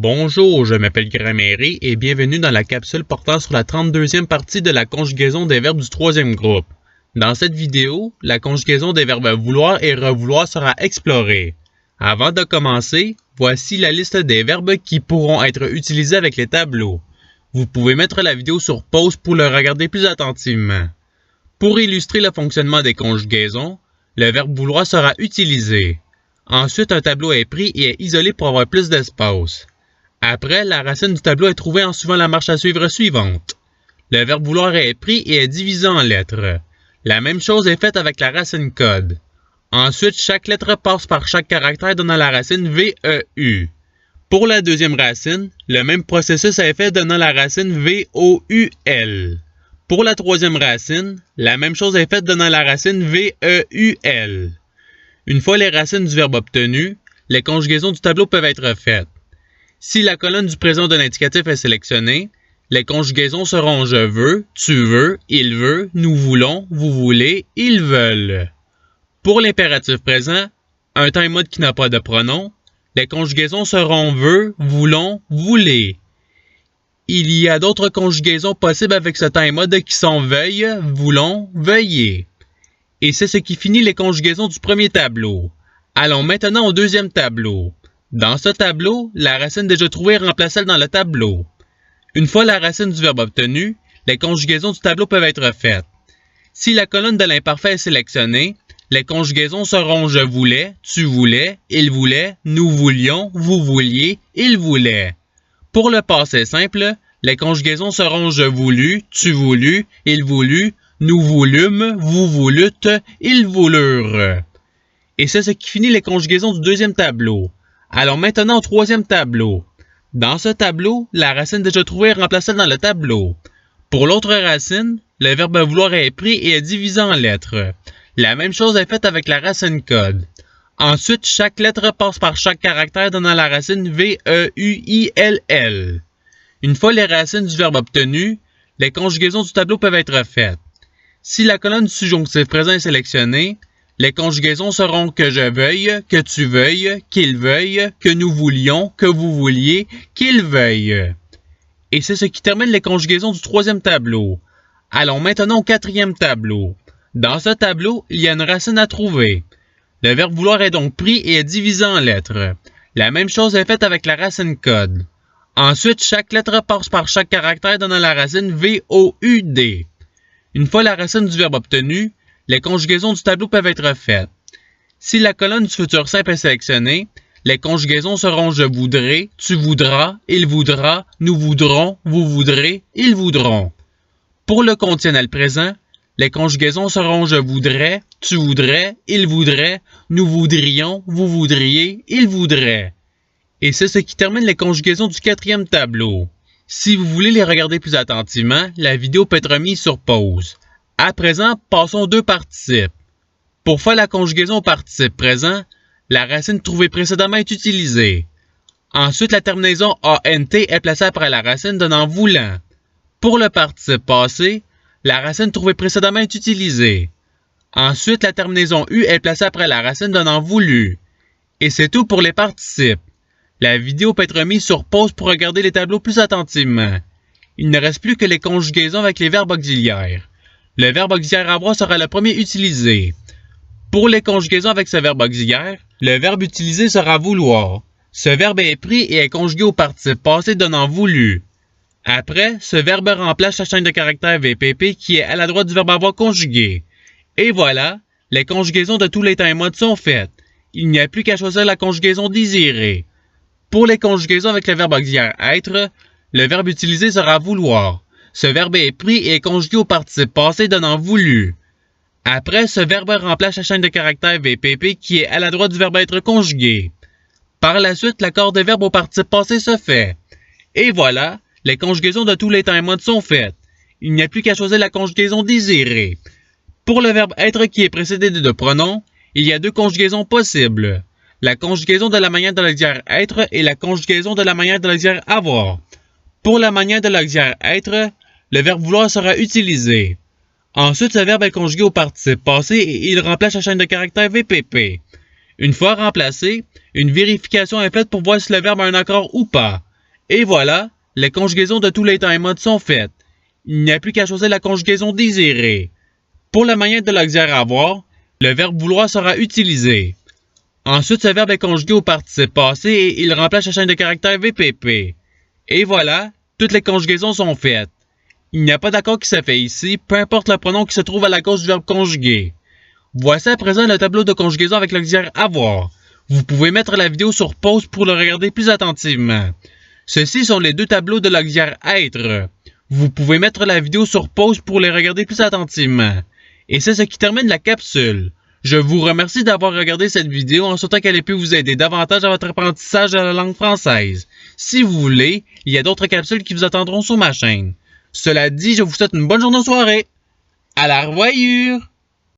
Bonjour, je m'appelle Grammaire et bienvenue dans la capsule portant sur la 32e partie de la conjugaison des verbes du troisième groupe. Dans cette vidéo, la conjugaison des verbes vouloir et revouloir sera explorée. Avant de commencer, voici la liste des verbes qui pourront être utilisés avec les tableaux. Vous pouvez mettre la vidéo sur pause pour le regarder plus attentivement. Pour illustrer le fonctionnement des conjugaisons, le verbe vouloir sera utilisé. Ensuite, un tableau est pris et est isolé pour avoir plus d'espace. Après, la racine du tableau est trouvée en suivant la marche à suivre suivante. Le verbe vouloir est pris et est divisé en lettres. La même chose est faite avec la racine code. Ensuite, chaque lettre passe par chaque caractère donnant la racine VEU. Pour la deuxième racine, le même processus est fait donnant la racine VOUL. Pour la troisième racine, la même chose est faite donnant la racine VEUL. Une fois les racines du verbe obtenues, les conjugaisons du tableau peuvent être faites. Si la colonne du présent de l'indicatif est sélectionnée, les conjugaisons seront je veux, tu veux, il veut, nous voulons, vous voulez, ils veulent. Pour l'impératif présent, un time mode qui n'a pas de pronom, les conjugaisons seront veut, voulons, voulez. Il y a d'autres conjugaisons possibles avec ce time mode qui sont veuille, voulons, veuillez. Et c'est ce qui finit les conjugaisons du premier tableau. Allons maintenant au deuxième tableau. Dans ce tableau, la racine déjà trouvée remplace celle dans le tableau. Une fois la racine du verbe obtenue, les conjugaisons du tableau peuvent être faites. Si la colonne de l'imparfait est sélectionnée, les conjugaisons seront je voulais, tu voulais, il voulait, nous voulions, vous vouliez, il voulait. Pour le passé simple, les conjugaisons seront je voulus, tu voulus, il voulut, nous voulûmes, vous voulûtes, ils voulurent. Et c'est ce qui finit les conjugaisons du deuxième tableau. Allons maintenant au troisième tableau. Dans ce tableau, la racine déjà trouvée est remplacée dans le tableau. Pour l'autre racine, le verbe vouloir est pris et est divisé en lettres. La même chose est faite avec la racine code. Ensuite, chaque lettre passe par chaque caractère donnant la racine VEUILL. Une fois les racines du verbe obtenues, les conjugaisons du tableau peuvent être faites. Si la colonne du subjonctif présent est sélectionnée, les conjugaisons seront que je veuille, que tu veuilles, qu'il veuille, que nous voulions, que vous vouliez, qu'il veuille. Et c'est ce qui termine les conjugaisons du troisième tableau. Allons maintenant au quatrième tableau. Dans ce tableau, il y a une racine à trouver. Le verbe vouloir est donc pris et est divisé en lettres. La même chose est faite avec la racine code. Ensuite, chaque lettre passe par chaque caractère donnant la racine VOUD. Une fois la racine du verbe obtenue, les conjugaisons du tableau peuvent être faites. Si la colonne du futur simple est sélectionnée, les conjugaisons seront je voudrais, tu voudras, il voudra, nous voudrons, vous voudrez, ils voudront. Pour le conditionnel présent, les conjugaisons seront je voudrais, tu voudrais, il voudrait, nous voudrions, vous voudriez, ils voudraient. Et c'est ce qui termine les conjugaisons du quatrième tableau. Si vous voulez les regarder plus attentivement, la vidéo peut être mise sur pause. À présent, passons aux deux participes. Pour faire la conjugaison au participe présent, la racine trouvée précédemment est utilisée. Ensuite, la terminaison ANT est placée après la racine donnant voulant. Pour le participe passé, la racine trouvée précédemment est utilisée. Ensuite, la terminaison U est placée après la racine donnant voulu. Et c'est tout pour les participes. La vidéo peut être mise sur pause pour regarder les tableaux plus attentivement. Il ne reste plus que les conjugaisons avec les verbes auxiliaires. Le verbe auxiliaire avoir sera le premier utilisé. Pour les conjugaisons avec ce verbe auxiliaire, le verbe utilisé sera vouloir. Ce verbe est pris et est conjugué au participe passé donnant voulu. Après, ce verbe remplace la chaîne de caractères VPP qui est à la droite du verbe avoir conjugué. Et voilà, les conjugaisons de tous les time modes sont faites. Il n'y a plus qu'à choisir la conjugaison désirée. Pour les conjugaisons avec le verbe auxiliaire être, le verbe utilisé sera vouloir. Ce verbe est pris et est conjugué au participe passé donnant voulu. Après, ce verbe remplace la chaîne de caractères VPP qui est à la droite du verbe être conjugué. Par la suite, l'accord de verbe au participe passé se fait. Et voilà, les conjugaisons de tous les time modes sont faites. Il n'y a plus qu'à choisir la conjugaison désirée. Pour le verbe être qui est précédé de deux pronoms, il y a deux conjugaisons possibles. La conjugaison de la manière de l'auxiliaire être et la conjugaison de la manière de l'auxiliaire avoir. Pour la manière de l'auxiliaire être, le verbe vouloir sera utilisé. Ensuite, ce verbe est conjugué au participe passé et il remplace la chaîne de caractères VPP. Une fois remplacé, une vérification est faite pour voir si le verbe a un accord ou pas. Et voilà, les conjugaisons de tous les temps et modes sont faites. Il n'y a plus qu'à choisir la conjugaison désirée. Pour la manière de l'auxiliaire avoir, le verbe vouloir sera utilisé. Ensuite, ce verbe est conjugué au participe passé et il remplace la chaîne de caractères VPP. Et voilà, toutes les conjugaisons sont faites. Il n'y a pas d'accord qui se fait ici, peu importe le pronom qui se trouve à la gauche du verbe conjugué. Voici à présent le tableau de conjugaison avec l'auxiliaire avoir. Vous pouvez mettre la vidéo sur pause pour le regarder plus attentivement. Ceux-ci sont les deux tableaux de l'auxiliaire être. Vous pouvez mettre la vidéo sur pause pour les regarder plus attentivement. Et c'est ce qui termine la capsule. Je vous remercie d'avoir regardé cette vidéo en souhaitant qu'elle ait pu vous aider davantage à votre apprentissage de la langue française. Si vous voulez, il y a d'autres capsules qui vous attendront sur ma chaîne. Cela dit, je vous souhaite une bonne journée ou soirée. À la revoyure!